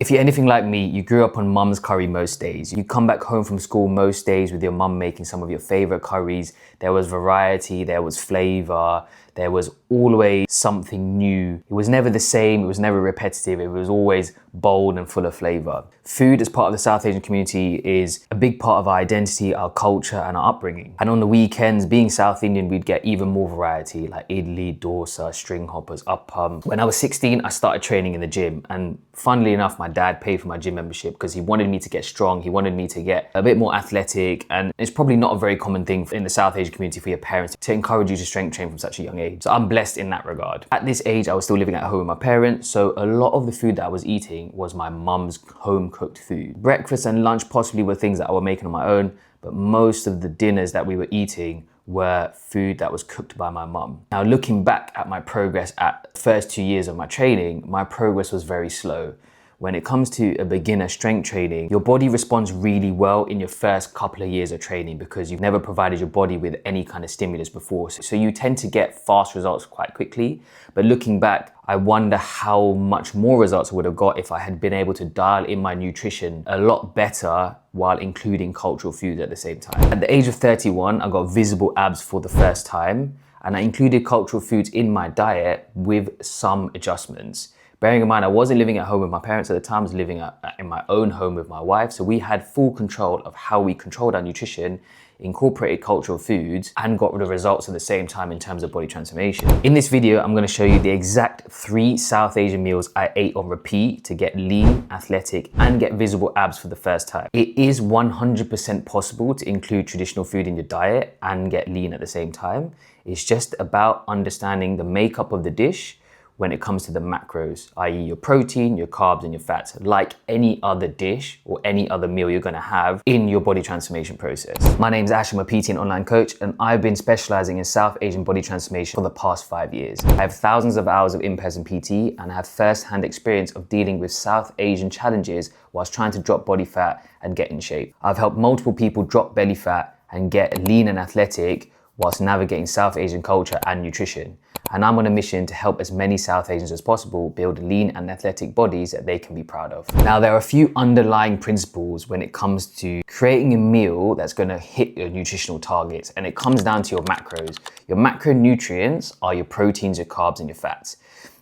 If you're anything like me, you grew up on mum's curry most days. You come back home from school most days with your mum making some of your favorite curries. There was variety, there was flavor, there was always something new. It was never the same, it was never repetitive, it was always bold and full of flavor. Food as part of the South Asian community is a big part of our identity, our culture and our upbringing. And on the weekends, being South Indian, we'd get even more variety like idli, dosa, string hoppers, appam. When I was 16, I started training in the gym, and funnily enough, my dad paid for my gym membership because he wanted me to get strong, he wanted me to get a bit more athletic, and it's probably not a very common thing in the South Asian community for your parents to encourage you to strength train from such a young age. So I'm blessed in that regard. At this age, I was still living at home with my parents, so a lot of the food that I was eating was my mum's home cooked food. Breakfast and lunch possibly were things that I was making on my own, but most of the dinners that we were eating were food that was cooked by my mum. Now, looking back at my progress at the first 2 years of my training, my progress was very slow. When it comes to a beginner strength training, your body responds really well in your first couple of years of training because you've never provided your body with any kind of stimulus before. So you tend to get fast results quite quickly. But looking back, I wonder how much more results I would have got if I had been able to dial in my nutrition a lot better while including cultural foods at the same time. At the age of 31, I got visible abs for the first time, and I included cultural foods in my diet with some adjustments. Bearing in mind, I wasn't living at home with my parents at the time, I was living in my own home with my wife. So we had full control of how we controlled our nutrition, incorporated cultural foods, and got the results at the same time in terms of body transformation. In this video, I'm gonna show you the exact 3 South Asian meals I ate on repeat to get lean, athletic, and get visible abs for the first time. It is 100% possible to include traditional food in your diet and get lean at the same time. It's just about understanding the makeup of the dish when it comes to the macros, i.e. your protein, your carbs, and your fats, like any other dish or any other meal you're gonna have in your body transformation process. My name's Ash, I'm a PT and online coach, and I've been specializing in South Asian body transformation for the past 5 years. I have thousands of hours of in-person PT, and I have first-hand experience of dealing with South Asian challenges whilst trying to drop body fat and get in shape. I've helped multiple people drop belly fat and get lean and athletic whilst navigating South Asian culture and nutrition. And I'm on a mission to help as many South Asians as possible build lean and athletic bodies that they can be proud of. Now, there are a few underlying principles when it comes to creating a meal that's gonna hit your nutritional targets, and it comes down to your macros. Your macronutrients are your proteins, your carbs, and your fats.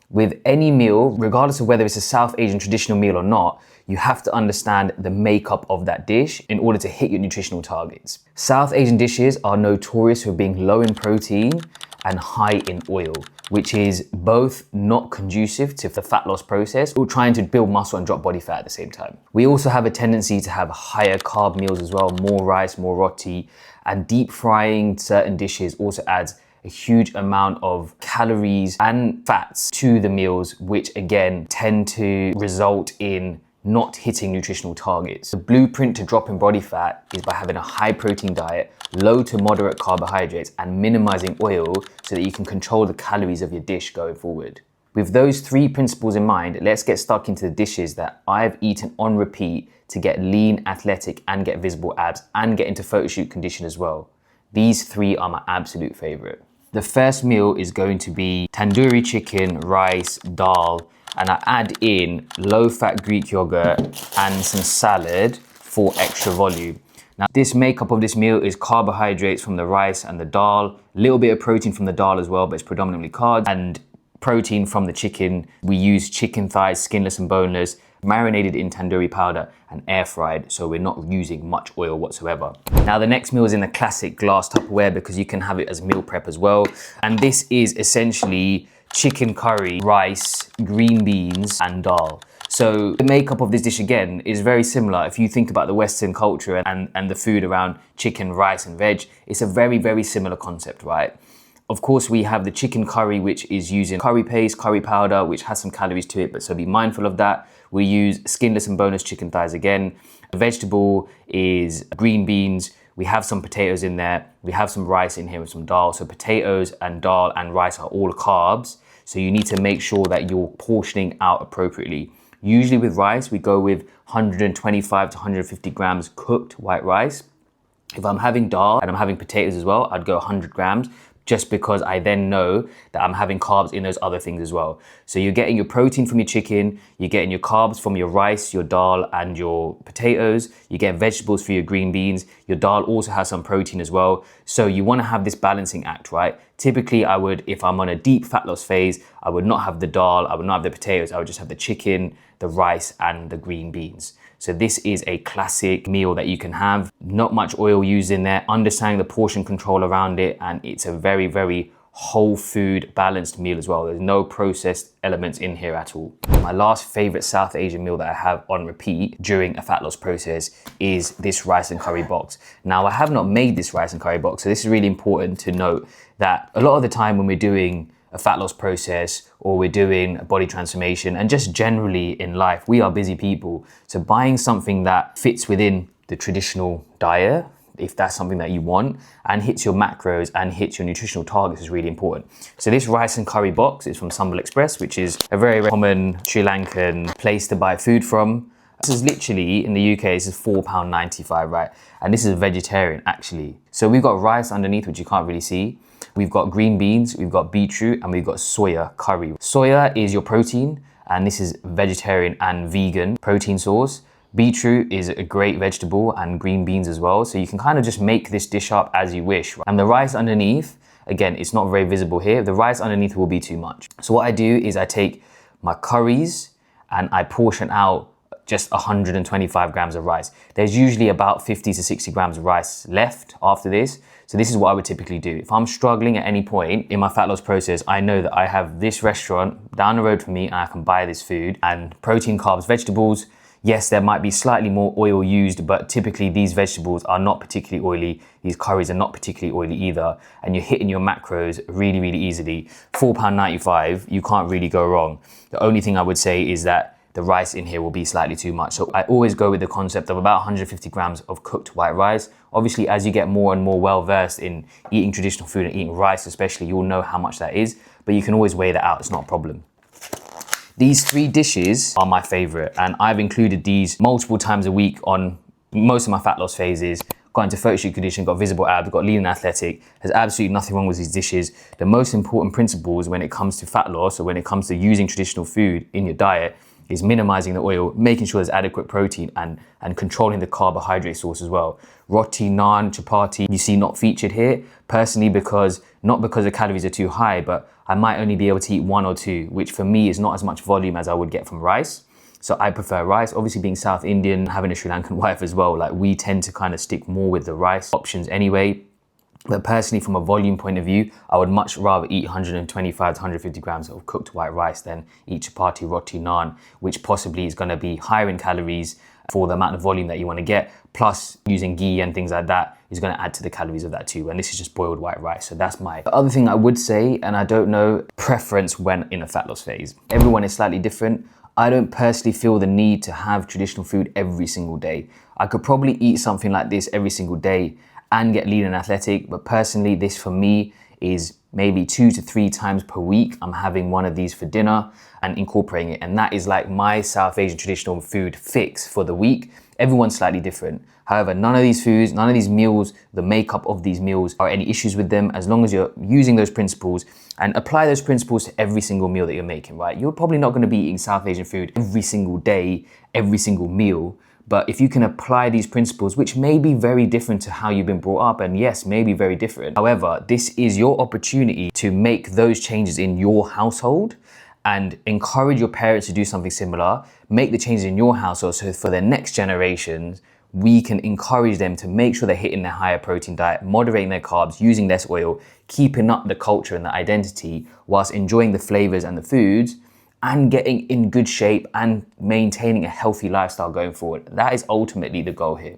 With any meal, regardless of whether it's a South Asian traditional meal or not, you have to understand the makeup of that dish in order to hit your nutritional targets. South Asian dishes are notorious for being low in protein and high in oil, which is both not conducive to the fat loss process or trying to build muscle and drop body fat at the same time. We also have a tendency to have higher carb meals as well, more rice, more roti, and deep frying certain dishes also adds a huge amount of calories and fats to the meals, which again tend to result in not hitting nutritional targets. The blueprint to dropping body fat is by having a high protein diet, low to moderate carbohydrates, and minimizing oil so that you can control the calories of your dish going forward. With those 3 principles in mind, let's get stuck into the dishes that I've eaten on repeat to get lean, athletic, and get visible abs, and get into photo shoot condition as well. These 3 are my absolute favorite. The first meal is going to be tandoori chicken, rice, dal, and I add in low-fat Greek yogurt and some salad for extra volume. Now, this makeup of this meal is carbohydrates from the rice and the dal, a little bit of protein from the dal as well, but it's predominantly carbs, and protein from the chicken. We use chicken thighs, skinless and boneless, marinated in tandoori powder and air fried, so we're not using much oil whatsoever. Now, the next meal is in a classic glass Tupperware because you can have it as meal prep as well. And this is essentially chicken curry, rice, green beans, and dal. So the makeup of this dish again is very similar. If you think about the Western culture and the food around chicken, rice, and veg, it's a very, very similar concept, right? Of course, we have the chicken curry, which is using curry paste, curry powder, which has some calories to it, but so be mindful of that. We use skinless and boneless chicken thighs again. The vegetable is green beans. We have some potatoes in there. We have some rice in here with some dal. So potatoes and dal and rice are all carbs. So you need to make sure that you're portioning out appropriately. Usually with rice, we go with 125 to 150 grams cooked white rice. If I'm having dal and I'm having potatoes as well, I'd go 100 grams. just because I then know that I'm having carbs in those other things as well. So you're getting your protein from your chicken, you're getting your carbs from your rice, your dal, and your potatoes, you're getting vegetables for your green beans. Your dal also has some protein as well. So you want to have this balancing act, right? Typically, I would, if I'm on a deep fat loss phase, I would not have the dal, I would not have the potatoes, I would just have the chicken, the rice, and the green beans. So this is a classic meal that you can have. Not much oil used in there, understanding the portion control around it, and it's a very, very whole food balanced meal as well. There's no processed elements in here at all. My last favorite South Asian meal that I have on repeat during a fat loss process is this rice and curry box. Now, I have not made this rice and curry box, so this is really important to note that a lot of the time when we're doing a fat loss process or we're doing a body transformation and just generally in life, we are busy people. So buying something that fits within the traditional diet, if that's something that you want, and hits your macros and hits your nutritional targets is really important. So this rice and curry box is from Sambal Express, which is a very, very common Sri Lankan place to buy food from. This is literally, in the UK, this is £4.95, right? And this is vegetarian, actually. So we've got rice underneath, which you can't really see. We've got green beans, we've got beetroot, and we've got soya curry. Soya is your protein, and this is vegetarian and vegan protein source. Beetroot is a great vegetable, and green beans as well. So you can kind of just make this dish up as you wish. And the rice underneath, again, it's not very visible here. The rice underneath will be too much. So what I do is I take my curries and I portion out just 125 grams of rice. There's usually about 50 to 60 grams of rice left after this. So this is what I would typically do. If I'm struggling at any point in my fat loss process, I know that I have this restaurant down the road from me and I can buy this food and protein, carbs, vegetables. Yes, there might be slightly more oil used, but typically these vegetables are not particularly oily. These curries are not particularly oily either. And you're hitting your macros really, really easily. £4.95, you can't really go wrong. The only thing I would say is that the rice in here will be slightly too much. So I always go with the concept of about 150 grams of cooked white rice. Obviously, as you get more and more well-versed in eating traditional food and eating rice especially, you'll know how much that is, but you can always weigh that out, it's not a problem. These three dishes are my favorite, and I've included these multiple times a week on most of my fat loss phases. Got into photoshoot condition, got visible abs, got lean and athletic. There's absolutely nothing wrong with these dishes. The most important principles when it comes to fat loss or when it comes to using traditional food in your diet is minimizing the oil, making sure there's adequate protein and controlling the carbohydrate source as well. Roti, naan, chapati, you see not featured here. Personally, not because the calories are too high, but I might only be able to eat one or two, which for me is not as much volume as I would get from rice. So I prefer rice. Obviously being South Indian, having a Sri Lankan wife as well, like we tend to kind of stick more with the rice options anyway. But personally, from a volume point of view, I would much rather eat 125 to 150 grams of cooked white rice than eat chapati, roti, naan, which possibly is going to be higher in calories for the amount of volume that you want to get. Plus, using ghee and things like that is going to add to the calories of that too. And this is just boiled white rice. So that's my other thing I would say, and I don't know, preference when in a fat loss phase. Everyone is slightly different. I don't personally feel the need to have traditional food every single day. I could probably eat something like this every single day and get lean and athletic, but personally this for me is maybe 2 to 3 times per week. I'm having one of these for dinner and incorporating it, and that is like my South Asian traditional food fix for the week. Everyone's slightly different. However, none of these foods, none of these meals, the makeup of these meals are any issues with them as long as you're using those principles and apply those principles to every single meal that you're making, right? You're probably not going to be eating South Asian food every single day, every single meal. But if you can apply these principles, which may be very different to how you've been brought up, and yes, may be very different. However, this is your opportunity to make those changes in your household and encourage your parents to do something similar, make the changes in your household so for the next generations, we can encourage them to make sure they're hitting their higher protein diet, moderating their carbs, using less oil, keeping up the culture and the identity whilst enjoying the flavors and the foods, and getting in good shape and maintaining a healthy lifestyle going forward. That is ultimately the goal here.